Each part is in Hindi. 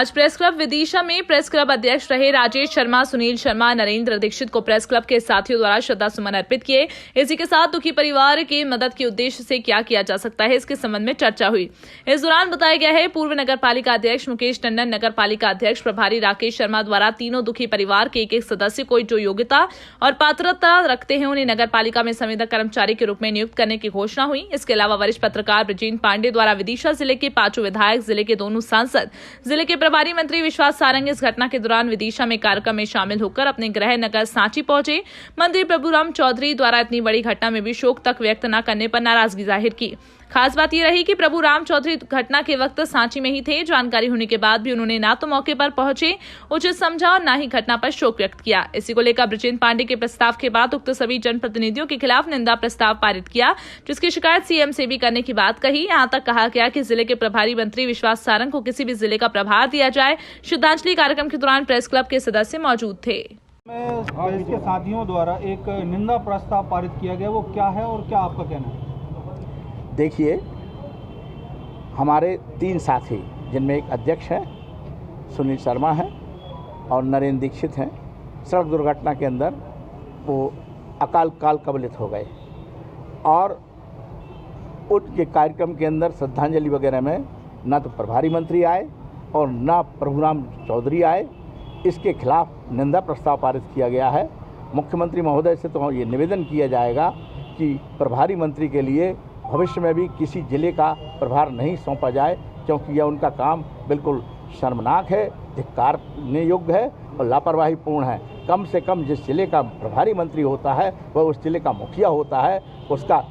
आज प्रेस क्लब विदिशा में प्रेस क्लब अध्यक्ष रहे राजेश शर्मा, सुनील शर्मा, नरेंद्र दीक्षित को प्रेस क्लब के साथियों द्वारा श्रद्धा सुमन अर्पित किए। इसी के साथ दुखी परिवार की मदद के उद्देश्य से क्या किया जा सकता है, इसके संबंध में चर्चा हुई। इस दौरान बताया गया है, पूर्व नगर पालिका अध्यक्ष मुकेश टंडन, नगर पालिका अध्यक्ष प्रभारी राकेश शर्मा द्वारा तीनों दुखी परिवार के एक सदस्य को जो योग्यता और पात्रता रखते हैं, उन्हें नगर पालिका में संविदा कर्मचारी के रूप में नियुक्त करने की घोषणा हुई। इसके अलावा वरिष्ठ पत्रकार ब्रजेंद्र पांडे द्वारा विदिशा जिले के 5 विधायक, जिले के दोनों सांसद, जिले के प्रभारी मंत्री विश्वास सारंग इस घटना के दौरान विदिशा में कार्यक्रम में शामिल होकर अपने गृह नगर सांची पहुंचे। मंत्री प्रभुराम चौधरी द्वारा इतनी बड़ी घटना में भी शोक तक व्यक्त न करने पर नाराजगी जाहिर की। खास बात यह रही कि प्रभुराम चौधरी घटना के वक्त सांची में ही थे। जानकारी होने के बाद भी उन्होंने ना तो मौके पर पहुंचे उचित समझा और न ही घटना पर शोक व्यक्त किया। इसी को लेकर ब्रजेंद्र पांडे के प्रस्ताव के बाद उक्त सभी जनप्रतिनिधियों के खिलाफ निंदा प्रस्ताव पारित किया, जिसकी शिकायत सीएम से भी करने की बात कही। यहाँ तक कहा गया कि जिले के प्रभारी मंत्री विश्वास सारंग को किसी भी जिले का प्रभार दिया जाए। श्रद्धांजलि कार्यक्रम के दौरान प्रेस क्लब के सदस्य मौजूद थे। इसके साथियों द्वारा एक निंदा प्रस्ताव पारित किया गया, वो क्या है और क्या आपका कहना है? देखिए, हमारे 3 साथी, जिनमें एक अध्यक्ष है सुनील शर्मा है और नरेंद्र दीक्षित हैं, सड़क दुर्घटना के अंदर वो अकाल कबलित हो गए और उनके कार्यक्रम के अंदर श्रद्धांजलि वगैरह में ना तो प्रभारी मंत्री आए और ना प्रभुराम चौधरी आए। इसके खिलाफ निंदा प्रस्ताव पारित किया गया है। मुख्यमंत्री महोदय से तो ये निवेदन किया जाएगा कि प्रभारी मंत्री के लिए भविष्य में भी किसी जिले का प्रभार नहीं सौंपा जाए, क्योंकि यह उनका काम बिल्कुल शर्मनाक है, धिक्कारने योग्य है और लापरवाहीपूर्ण है। कम से कम जिस जिले का प्रभारी मंत्री होता है वह उस जिले का मुखिया होता है, उसका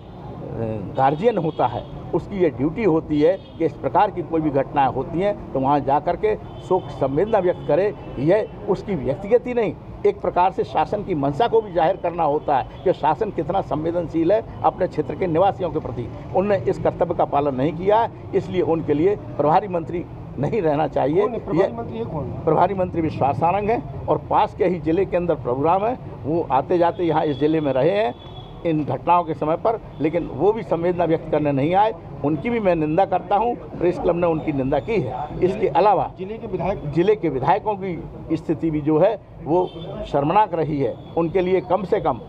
गार्जियन होता है। उसकी ये ड्यूटी होती है कि इस प्रकार की कोई भी घटनाएं होती हैं तो वहाँ जा कर के शोक संवेदना व्यक्त करे। यह उसकी व्यक्तिगत ही नहीं, एक प्रकार से शासन की मंशा को भी जाहिर करना होता है कि शासन कितना संवेदनशील है अपने क्षेत्र के निवासियों के प्रति। उनने इस कर्तव्य का पालन नहीं किया है, इसलिए उनके लिए प्रभारी मंत्री नहीं रहना चाहिए। प्रभारी मंत्री विश्वास सारंग है और पास के ही जिले के अंदर प्रभुराम है। वो आते जाते यहाँ इस जिले में रहे हैं इन घटनाओं के समय पर, लेकिन वो भी संवेदना व्यक्त करने नहीं आए। उनकी भी मैं निंदा करता हूं। प्रेस क्लब ने उनकी निंदा की है। इसके अलावा जिले के विधायकों की स्थिति भी जो है वो शर्मनाक रही है। उनके लिए कम से कम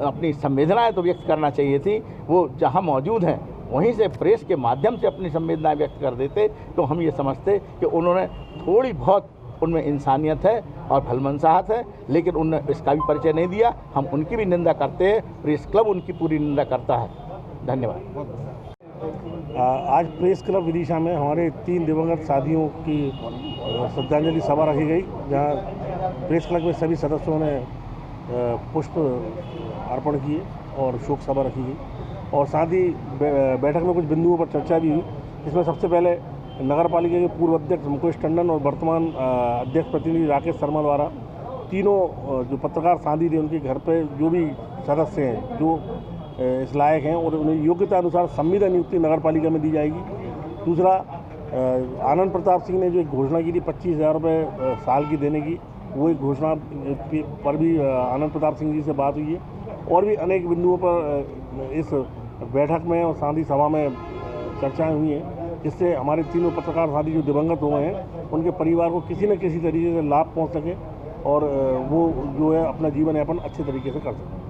अपनी संवेदनाएं तो व्यक्त करना चाहिए थी। वो जहां मौजूद हैं वहीं से प्रेस के माध्यम से अपनी संवेदनाएं व्यक्त कर देते तो हम ये समझते कि उन्होंने थोड़ी बहुत उनमें इंसानियत है और भलमनसाहत है, लेकिन उन्होंने इसका भी परिचय नहीं दिया। हम उनकी भी निंदा करते हैं, प्रेस क्लब उनकी पूरी निंदा करता है। धन्यवाद। आज प्रेस क्लब विदिशा में हमारे 3 दिवंगत साथियों की श्रद्धांजलि सभा रखी गई, जहां प्रेस क्लब के सभी सदस्यों ने पुष्प अर्पण किए और शोक सभा रखी गई। और साथ ही बैठक में कुछ बिंदुओं पर चर्चा भी हुई। इसमें सबसे पहले नगर पालिका के पूर्व अध्यक्ष मुकेश टंडन और वर्तमान अध्यक्ष प्रतिनिधि राकेश शर्मा द्वारा तीनों जो पत्रकार साथी थे उनके घर पे जो भी सदस्य हैं जो इस लायक हैं और उन्हें योग्यता अनुसार संविदा नियुक्ति नगर पालिका में दी जाएगी। दूसरा, आनंद प्रताप सिंह ने जो एक घोषणा की थी 25,000 रुपये साल की देने की, वो एक घोषणा पर भी आनंद प्रताप सिंह जी से बात हुई है। और भी अनेक बिंदुओं पर इस बैठक में और साथी सभा में चर्चाएँ हुई हैं, जिससे हमारे तीनों पत्रकार साथी जो दिवंगत हुए हैं उनके परिवार को किसी न किसी तरीके से लाभ पहुंच सके और वो जो है अपना जीवन यापन अच्छे तरीके से कर सकें।